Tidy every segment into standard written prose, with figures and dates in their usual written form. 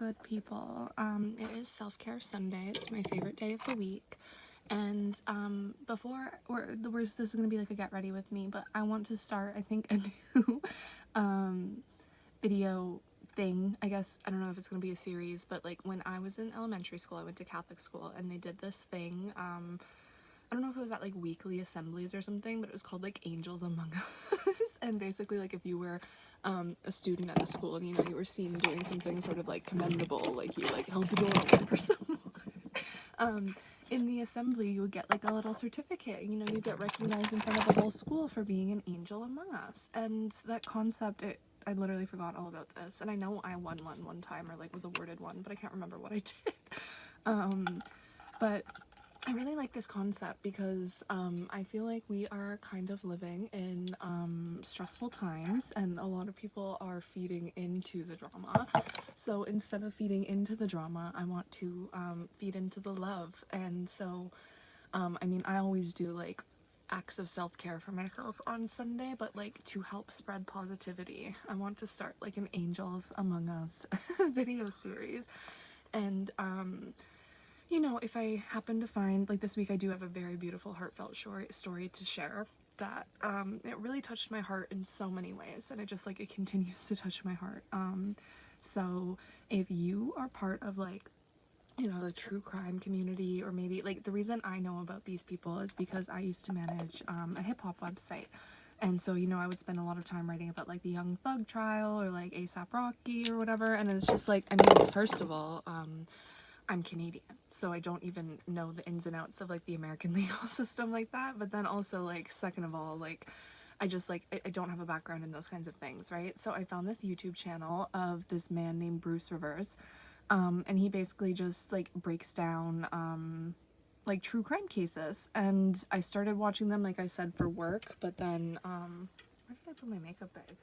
good people? It is Self-Care Sunday. It's my favorite day of the week. And this is going to be like a get ready with me, but I want to start, I think, a new video thing. I guess, I don't know if it's going to be a series, but like when I was in elementary school, I went to Catholic school, and they did this thing. I don't know if it was at like weekly assemblies or something, but it was called like Angels Among Us. And basically, like, if you were a student at the school and you were seen doing something sort of like commendable, like you like held the door open for someone, in the assembly you would get like a little certificate. You get recognized in front of the whole school for being an angel among us. And that concept, I literally forgot all about this, and I know I won one time, or like was awarded one, but I can't remember what I did. But I really like this concept because I feel like we are kind of living in stressful times, and a lot of people are feeding into the drama. So instead of feeding into the drama, I want to feed into the love. And so, I always do like acts of self-care for myself on Sunday, but like to help spread positivity, I want to start like an Angels Among Us video series. And if I happen to find, like this week, I do have a very beautiful, heartfelt story to share that it really touched my heart in so many ways, and it continues to touch my heart. So if you are part of like, the true crime community, or maybe like the reason I know about these people is because I used to manage a hip hop website. And so, I would spend a lot of time writing about like the Young Thug trial, or like ASAP Rocky or whatever. And it's just like, first of all, I'm Canadian, so I don't even know the ins and outs of like the American legal system like that. But then also, like, second of all, like, I just like I don't have a background in those kinds of things, right? So I found this YouTube channel of this man named Bruce Rivers, and he basically just like breaks down like true crime cases. And I started watching them, like I said, for work, but then where did I put my makeup bag?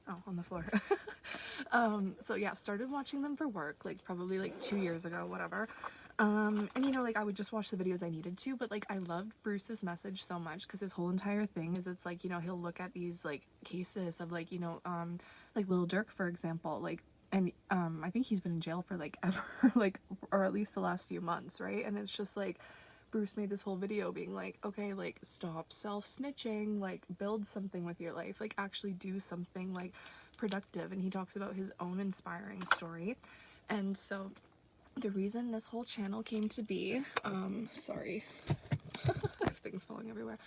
Oh, on the floor. So yeah, started watching them for work, like probably like 2 years ago, whatever. And like I would just watch the videos I needed to, but like I loved Bruce's message so much, because his whole entire thing is, it's like, he'll look at these like cases of like, like Lil Durk, for example, like, and I think he's been in jail for like ever, like, or at least the last few months, right? And it's just like, Bruce made this whole video being like, okay, like, stop self-snitching, like, build something with your life, like, actually do something, like, productive. And he talks about his own inspiring story. And so the reason this whole channel came to be, sorry, I have things falling everywhere.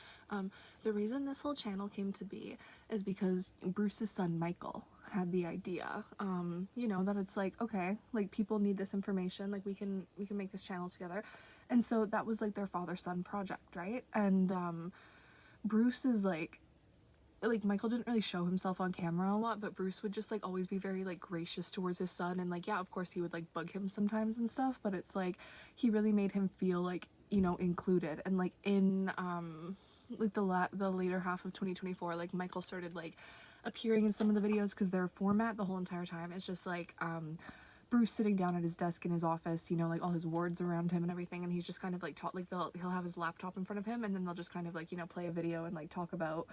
The reason this whole channel came to be is because Bruce's son Michael had the idea, that it's like, okay, like, people need this information, like, we can make this channel together. And so that was like their father-son project, right? And Bruce is like Michael didn't really show himself on camera a lot, but Bruce would just like always be very like gracious towards his son. And like, yeah, of course he would like bug him sometimes and stuff, but it's like he really made him feel like, included. And like in like the later half of 2024, like, Michael started like appearing in some of the videos, because their format the whole entire time is just like Bruce sitting down at his desk in his office, like all his wards around him and everything, and he's just kind of like he'll have his laptop in front of him, and then they'll just kind of like, play a video and like talk about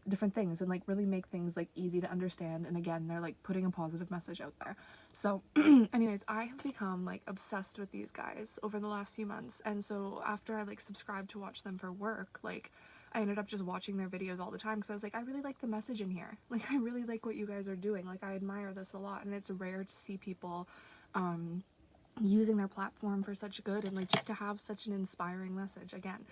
different things, and like really make things like easy to understand. And again, they're like putting a positive message out there. So anyways, I have become like obsessed with these guys over the last few months. And so after I like subscribed to watch them for work, like, I ended up just watching their videos all the time, because I was like, I really like the message in here, like, I really like what you guys are doing, like, I admire this a lot. And it's rare to see people using their platform for such good, and like just to have such an inspiring message again.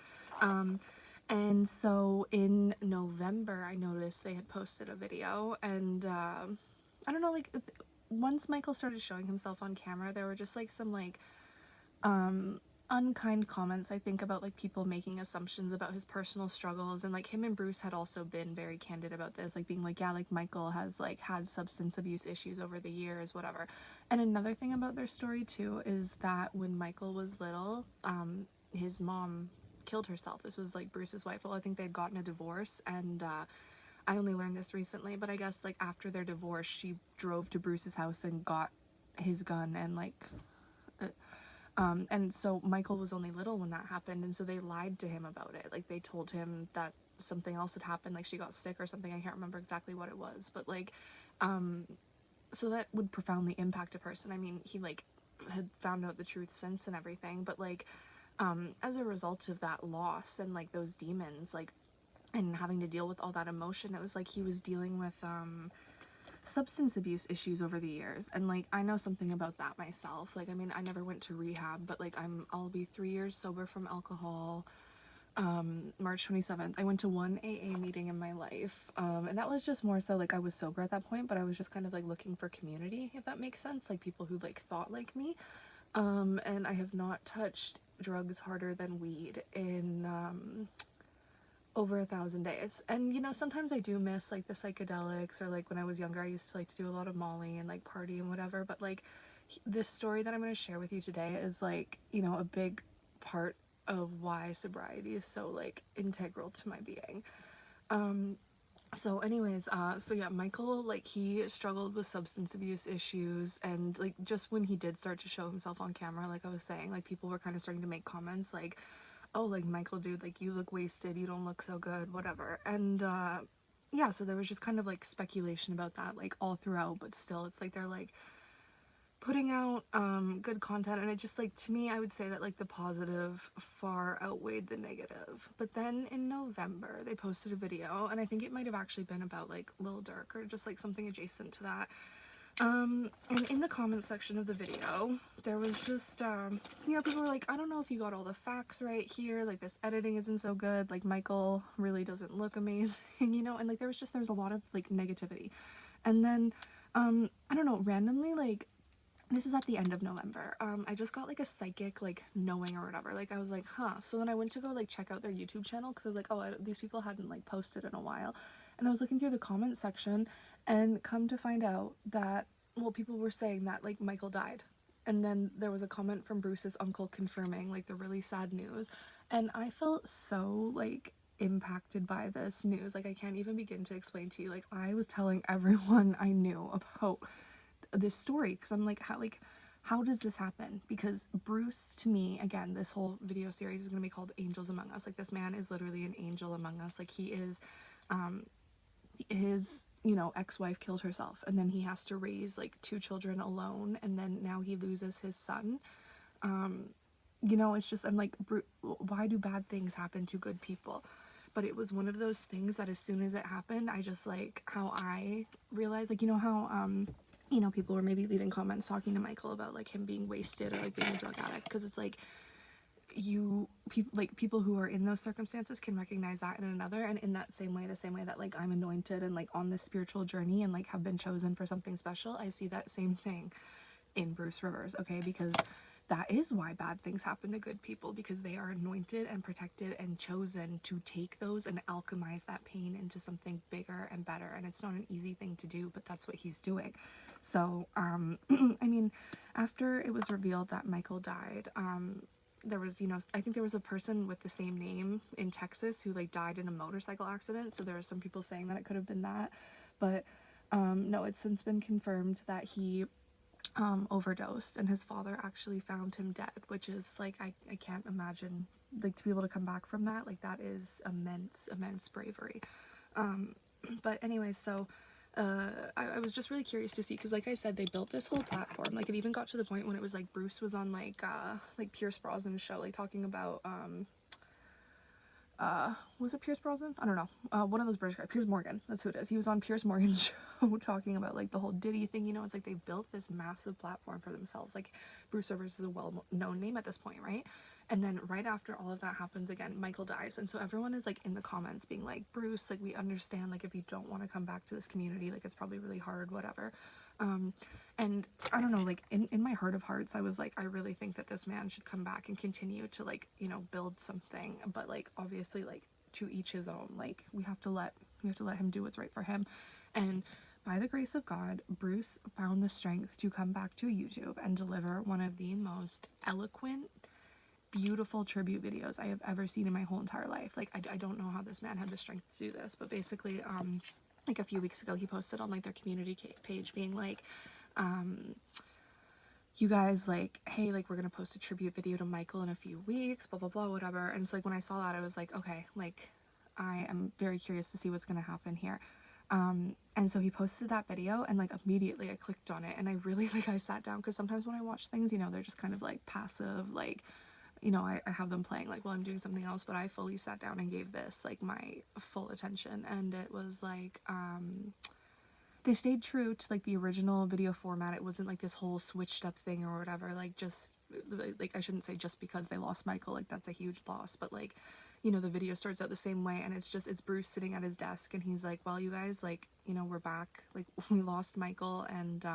And so in November, I noticed they had posted a video, and I don't know, like, once Michael started showing himself on camera, there were just like some like unkind comments, I think, about like people making assumptions about his personal struggles. And like him and Bruce had also been very candid about this, like being like, yeah, like, Michael has like had substance abuse issues over the years, whatever. And another thing about their story too is that when Michael was little, his mom killed herself. This was like Bruce's wife. Well, I think they'd gotten a divorce, and I only learned this recently, but I guess like after their divorce, she drove to Bruce's house and got his gun, and like and so Michael was only little when that happened, and so they lied to him about it. Like, they told him that something else had happened, like she got sick or something. I can't remember exactly what it was, but like so that would profoundly impact a person. I mean, he like had found out the truth since and everything, but like as a result of that loss and like those demons, like, and having to deal with all that emotion, it was like he was dealing with substance abuse issues over the years. And like I know something about that myself. Like, I mean, I never went to rehab, but like I'll be 3 years sober from alcohol. March 27th, I went to one AA meeting in my life, and that was just more so like I was sober at that point, but I was just kind of like looking for community, if that makes sense, like people who like thought like me. And I have not touched drugs harder than weed in over 1,000 days. And you know, sometimes I do miss like the psychedelics, or like when I was younger I used to like to do a lot of Molly and like party and whatever, but like this story that I'm going to share with you today is like, you know, a big part of why sobriety is so like integral to my being. So anyways, so yeah, Michael, like he struggled with substance abuse issues, and like just when he did start to show himself on camera, like I was saying, like people were kind of starting to make comments like, oh, like Michael, dude, like you look wasted, you don't look so good, whatever. And yeah, so there was just kind of like speculation about that like all throughout, but still it's like they're like putting out good content, and it just like, to me, I would say that like the positive far outweighed the negative. But then in November they posted a video, and I think it might have actually been about like Lil Durk or just like something adjacent to that. And in the comments section of the video there was just you know, people were like, I don't know if you got all the facts right here, like this editing isn't so good, like Michael really doesn't look amazing, you know. And like there was a lot of like negativity. And then I don't know, randomly, like this was at the end of November. I just got like a psychic like knowing or whatever. Like I was like, huh. So then I went to go like check out their YouTube channel, because I was like, oh, these people hadn't like posted in a while. And I was looking through the comment section, and come to find out that, well, people were saying that like Michael died. And then there was a comment from Bruce's uncle confirming like the really sad news. And I felt so like impacted by this news. Like I can't even begin to explain to you. Like I was telling everyone I knew about this story, because I'm like, how does this happen? Because Bruce, to me, again, this whole video series is going to be called Angels Among Us. Like this man is literally an angel among us. Like he is his, you know, ex-wife killed herself, and then he has to raise like 2 children alone, and then now he loses his son. You know, it's just, I'm like, why do bad things happen to good people? But it was one of those things that as soon as it happened, I just like, how I realized, like, you know how you know, people were maybe leaving comments talking to Michael about like him being wasted or like being a drug addict, because it's like, people who are in those circumstances can recognize that in another. And in that same way, the same way that like I'm anointed and like on this spiritual journey and like have been chosen for something special, I see that same thing in Bruce Rivers, okay? Because that is why bad things happen to good people, because they are anointed and protected and chosen to take those and alchemize that pain into something bigger and better. And it's not an easy thing to do, but that's what he's doing. So I mean, after it was revealed that Michael died, there was, you know, I think there was a person with the same name in Texas who like died in a motorcycle accident, so there are some people saying that it could have been that. But no, it's since been confirmed that he overdosed, and his father actually found him dead, which is like, I can't imagine, like, to be able to come back from that, like that is immense bravery. But anyways, so I was just really curious to see, because like I said, they built this whole platform. Like it even got to the point when it was like Bruce was on like Pierce Brosnan's show, like talking about was it Pierce Brosnan? I don't know. One of those British guys, Piers Morgan. That's who it is. He was on Piers Morgan's show talking about like the whole Diddy thing. You know, it's like they built this massive platform for themselves. Like Bruce Rivers is a well-known name at this point, right? And then right after all of that happens, again, Michael dies, and so everyone is like in the comments being like, Bruce, like we understand, like if you don't want to come back to this community, like it's probably really hard, whatever. And I don't know, like in my heart of hearts, I was like, I really think that this man should come back and continue to like, you know, build something. But like obviously, like to each his own. Like we have to let him do what's right for him. And by the grace of God, Bruce found the strength to come back to YouTube and deliver one of the most eloquent, beautiful tribute videos I have ever seen in my whole entire life. Like I don't know how this man had the strength to do this, but basically like a few weeks ago he posted on like their community page being like, you guys, like, hey, like we're gonna post a tribute video to Michael in a few weeks, blah blah blah, whatever. And it's like when I saw that, I was like, okay, like I am very curious to see what's gonna happen here. And so he posted that video, and like immediately I clicked on it, and I really like I sat down, because sometimes when I watch things, you know, they're just kind of like passive, like, you know, I have them playing like while I'm doing something else, but I fully sat down and gave this like my full attention. And it was like they stayed true to like the original video format. It wasn't like this whole switched up thing or whatever, like just like I shouldn't say just because they lost Michael, like that's a huge loss, but like, you know, the video starts out the same way, and it's Bruce sitting at his desk, and he's like, well, you guys, like, you know, we're back, like we lost Michael, and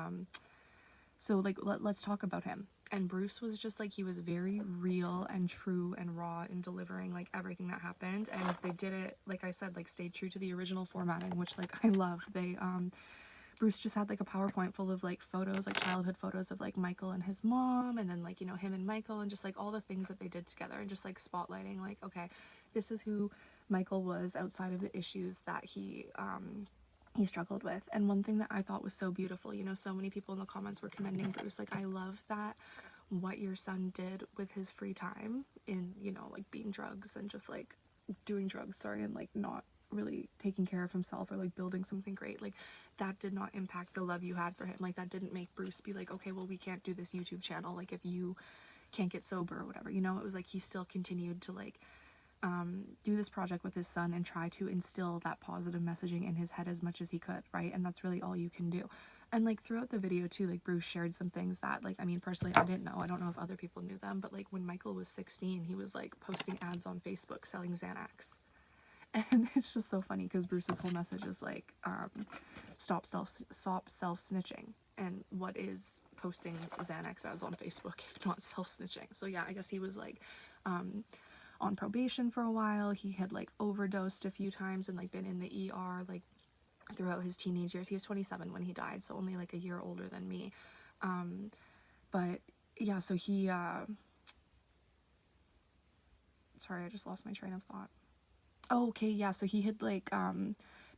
so like let's talk about him. And Bruce was just like, he was very real and true and raw in delivering like everything that happened, and they did it, like I said, like stayed true to the original formatting, which like I love. They Bruce just had like a PowerPoint full of like photos, like childhood photos of like Michael and his mom, and then like, you know, him and Michael, and just like all the things that they did together, and just like spotlighting like, okay, this is who Michael was outside of the issues that he struggled with. And one thing that I thought was so beautiful, you know, so many people in the comments were commending Bruce, like, I love that what your son did with his free time in, you know, like being drugs and just like doing drugs, sorry, and like not really taking care of himself or like building something great, like that did not impact the love you had for him. Like that didn't make Bruce be like, okay, well, we can't do this YouTube channel, like if you can't get sober or whatever, you know. It was like he still continued to like do this project with his son and try to instill that positive messaging in his head as much as he could, right? And that's really all you can do. And like throughout the video too, like Bruce shared some things that, like, I mean, personally I didn't know, I don't know if other people knew them, but like when Michael was 16, he was like posting ads on Facebook selling Xanax. And it's just so funny because Bruce's whole message is like, stop self-snitching. And what is posting Xanax ads on Facebook if not self-snitching? So yeah, I guess he was like on probation for a while. He had like overdosed a few times and like been in the ER like throughout his teenage years. He was 27 when he died, so only like a year older than me. But yeah, so he sorry, I just lost my train of thought. Oh, okay, yeah, so he had like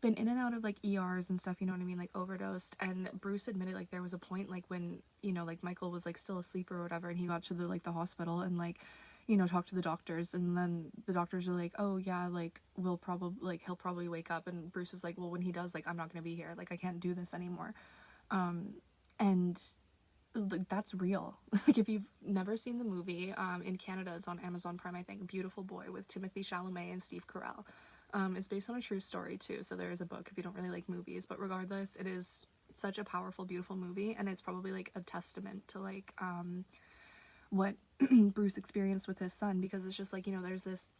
been in and out of like ERs and stuff, you know what I mean, like overdosed. And Bruce admitted like there was a point like when, you know, like Michael was like still asleep or whatever, and he got to the like the hospital and like, you know, talked to the doctors, and then the doctors were like, oh yeah, like we'll probably like he'll probably wake up. And Bruce was like, well, when he does, like I'm not gonna be here, like I can't do this anymore. And like that's real. Like if you've never seen the movie, in Canada it's on Amazon Prime, I think, Beautiful Boy with Timothy Chalamet and Steve Carell. It's based on a true story too, so there is a book if you don't really like movies, but regardless, it is such a powerful, beautiful movie, and it's probably like a testament to like what Bruce experienced with his son, because it's just like, you know, there's this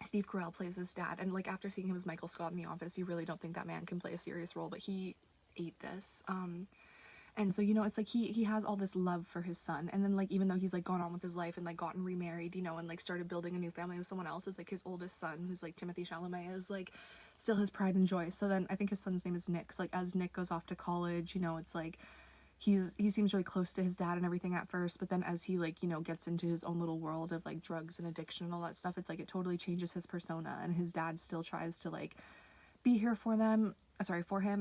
Steve Carell plays his dad, and like after seeing him as Michael Scott in The Office, you really don't think that man can play a serious role, but he ate this. And so, you know, it's like he has all this love for his son, and then like even though he's like gone on with his life and like gotten remarried, you know, and like started building a new family with someone else, is like his oldest son, who's like Timothy Chalamet, is like still his pride and joy. So then I think his son's name is Nick. So like as Nick goes off to college, you know, it's like he seems really close to his dad and everything at first, but then as he like, you know, gets into his own little world of like drugs and addiction and all that stuff, it's like it totally changes his persona, and his dad still tries to like be here for him,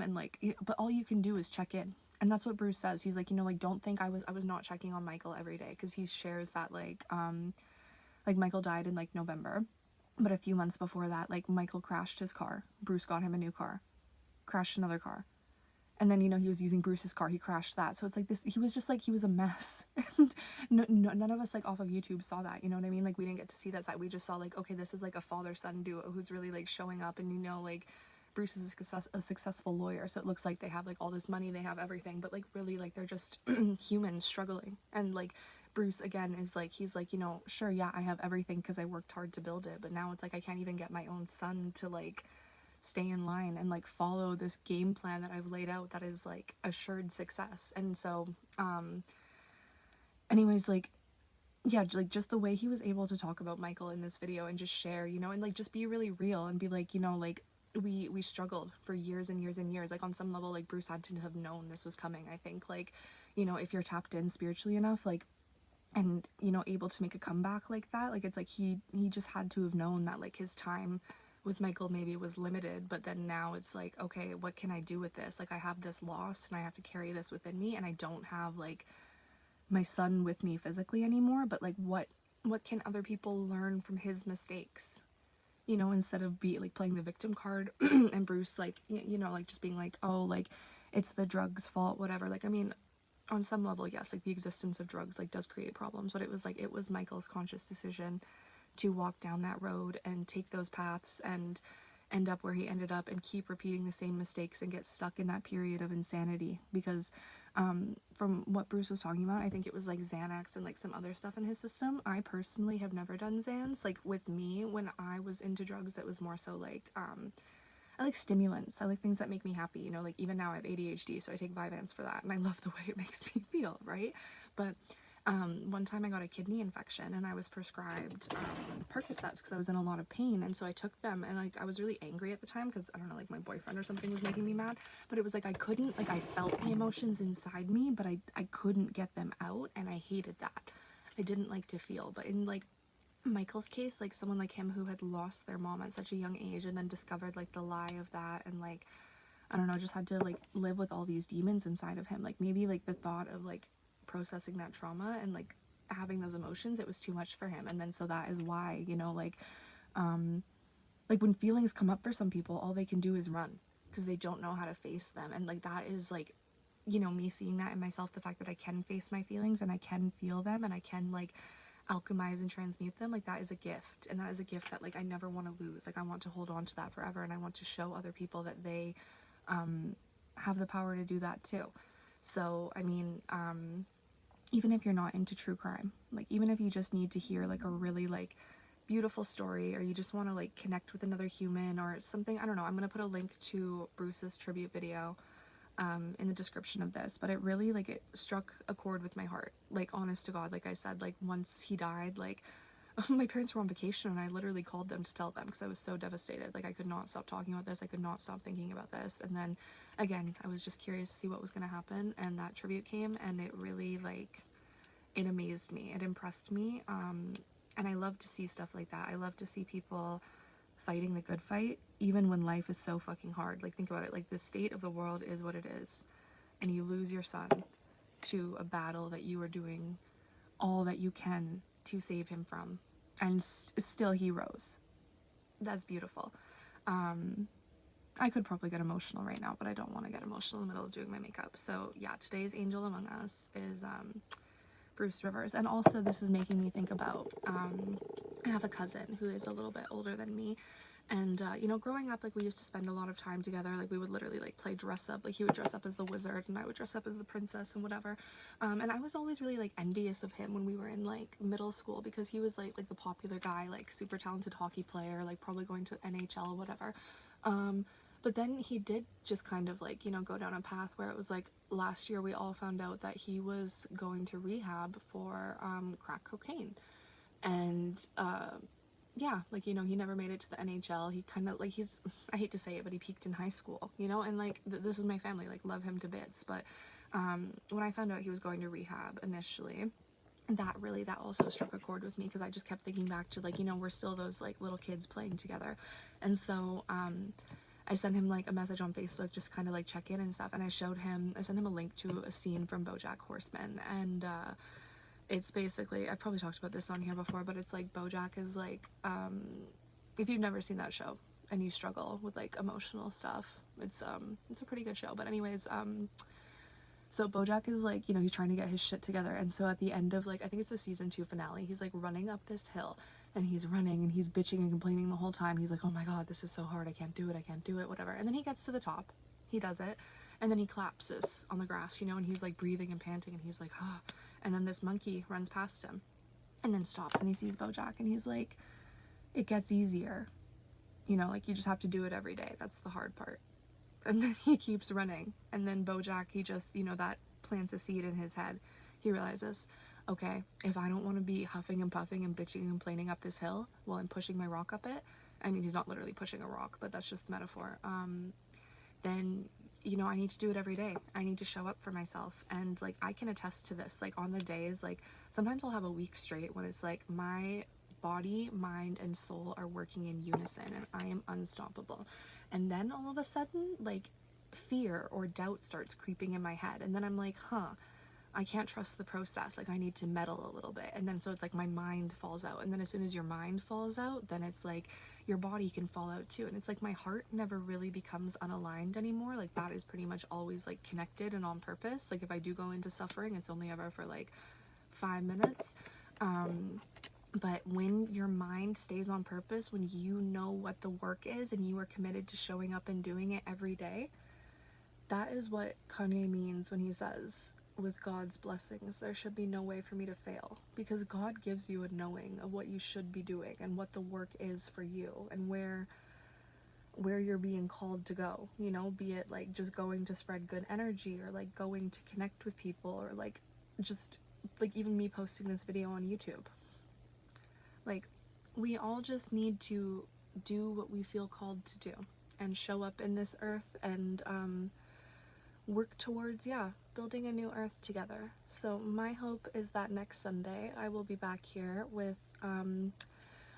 and like, but all you can do is check in. And that's what Bruce says. He's like, you know, like don't think I was not checking on Michael every day, because he shares that like Michael died in like November, but a few months before that, like Michael crashed his car, Bruce got him a new car, crashed another car, and then, you know, he was using Bruce's car, he crashed that. So it's like this, he was just like, he was a mess. And none of us like off of YouTube saw that, you know what I mean? Like we didn't get to see that side. We just saw like, okay, this is like a father-son duo who's really like showing up, and, you know, like Bruce is a successful lawyer, so it looks like they have like all this money, they have everything, but like really like they're just humans struggling. And like Bruce again is like, he's like, you know, sure, yeah, I have everything because I worked hard to build it, but now it's like I can't even get my own son to like stay in line and like follow this game plan that I've laid out that is like assured success. And so anyways, like yeah, like just the way he was able to talk about Michael in this video and just share, you know, and like just be really real and be like, you know, like we struggled for years and years and years. Like on some level, like Bruce had to have known this was coming. I think, like, you know, if you're tapped in spiritually enough, like, and, you know, able to make a comeback like that, like it's like he just had to have known that like his time with Michael maybe was limited, but then now it's like, okay, what can I do with this? Like I have this loss and I have to carry this within me, and I don't have like my son with me physically anymore, but like what can other people learn from his mistakes? you know, instead of like playing the victim card and Bruce like, you know, like just being like, oh, like it's the drugs fault, whatever. Like, I mean, on some level, yes, like the existence of drugs like does create problems, but it was like, it was Michael's conscious decision to walk down that road and take those paths and end up where he ended up and keep repeating the same mistakes and get stuck in that period of insanity. Because from what Bruce was talking about, I think it was like Xanax and like some other stuff in his system. I personally have never done Xans. Like with me, when I was into drugs, it was more so like I like stimulants. I like things that make me happy. You know, like even now I have ADHD, so I take Vyvanse for that, and I love the way it makes me feel, right? But one time I got a kidney infection and I was prescribed Percocets because I was in a lot of pain, and so I took them, and like I was really angry at the time because I don't know, like my boyfriend or something was making me mad, but it was like I couldn't, like I felt the emotions inside me, but I couldn't get them out, and I hated that. I didn't like to feel. But in like Michael's case, like someone like him who had lost their mom at such a young age and then discovered like the lie of that, and like I don't know, just had to like live with all these demons inside of him. Like maybe like the thought of like processing that trauma and like having those emotions, it was too much for him. And then so that is why, you know, like when feelings come up for some people, all they can do is run because they don't know how to face them. And like that is like, you know, me seeing that in myself, the fact that I can face my feelings and I can feel them and I can like alchemize and transmute them, like that is a gift. And that is a gift that like I never want to lose. Like I want to hold on to that forever, and I want to show other people that they have the power to do that too. So I mean, even if you're not into true crime, like even if you just need to hear like a really like beautiful story, or you just want to like connect with another human or something, I don't know, I'm gonna put a link to Bruce's tribute video in the description of this. But it really like, it struck a chord with my heart, like honest to God. Like I said, like once he died, like my parents were on vacation and I literally called them to tell them because I was so devastated. Like I could not stop talking about this, I could not stop thinking about this. And then again, I was just curious to see what was going to happen, and that tribute came, and it really like, it amazed me, it impressed me. And I love to see stuff like that. I love to see people fighting the good fight even when life is so fucking hard. Like think about it, like the state of the world is what it is, and you lose your son to a battle that you are doing all that you can to save him from, and still he rose. That's beautiful. I could probably get emotional right now, but I don't want to get emotional in the middle of doing my makeup. So yeah, today's angel among us is Bruce Rivers. And also this is making me think about, I have a cousin who is a little bit older than me, and you know, growing up, like we used to spend a lot of time together. Like we would literally like play dress up. Like he would dress up as the wizard and I would dress up as the princess and whatever. And I was always really like envious of him when we were in like middle school, because he was like the popular guy, like super talented hockey player, like probably going to NHL, whatever. But then he did just kind of like, you know, go down a path where it was like last year we all found out that he was going to rehab for crack cocaine. And yeah, like, you know, he never made it to the NHL. He kind of like, I hate to say it, but he peaked in high school, you know, and like this is my family, like love him to bits. But when I found out he was going to rehab initially, that also struck a chord with me, because I just kept thinking back to like, you know, we're still those like little kids playing together. And so I sent him like a message on Facebook, just kind of like check in and stuff, and I sent him a link to a scene from BoJack Horseman. And it's basically, I've probably talked about this on here before, but it's like BoJack is like, if you've never seen that show and you struggle with like emotional stuff, it's a pretty good show. But anyways, so BoJack is like, you know, he's trying to get his shit together, and so at the end of like, I think it's the season 2 finale, he's like running up this hill, and he's running and he's bitching and complaining the whole time. He's like, oh my god, this is so hard, I can't do it, whatever. And then he gets to the top, he does it, and then he collapses on the grass, you know, and he's like breathing and panting, and he's like, ah. And then this monkey runs past him and then stops, and he sees BoJack, and he's like, it gets easier, you know, like you just have to do it every day, that's the hard part. And then he keeps running, and then BoJack, he just, you know, that plants a seed in his head. He realizes, okay, if I don't want to be huffing and puffing and bitching and complaining up this hill while I'm pushing my rock up it, I mean, he's not literally pushing a rock, but that's just the metaphor, then, you know, I need to do it every day. I need to show up for myself. And like, I can attest to this, like on the days, like sometimes I'll have a week straight when it's like my body, mind, and soul are working in unison and I am unstoppable. And then all of a sudden, like fear or doubt starts creeping in my head, and then I'm like, huh, I can't trust the process. Like I need to meddle a little bit. And then so it's like my mind falls out. And then as soon as your mind falls out, then it's like your body can fall out too. And it's like my heart never really becomes unaligned anymore. Like that is pretty much always like connected and on purpose. Like if I do go into suffering, it's only ever for like 5 minutes. But when your mind stays on purpose, when you know what the work is and you are committed to showing up and doing it every day, that is what Kanye means when he says, with God's blessings, there should be no way for me to fail. Because God gives you a knowing of what you should be doing and what the work is for you and where you're being called to go, you know, be it like just going to spread good energy or like going to connect with people or like just like even me posting this video on YouTube. Like we all just need to do what we feel called to do and show up in this earth and work towards, yeah, building a new earth together. So my hope is that next Sunday I will be back here with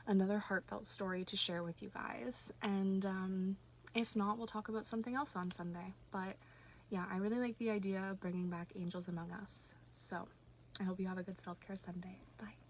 another heartfelt story to share with you guys. And if not, we'll talk about something else on Sunday. But yeah, I really like the idea of bringing back Angels Among Us. So I hope you have a good self-care Sunday. Bye.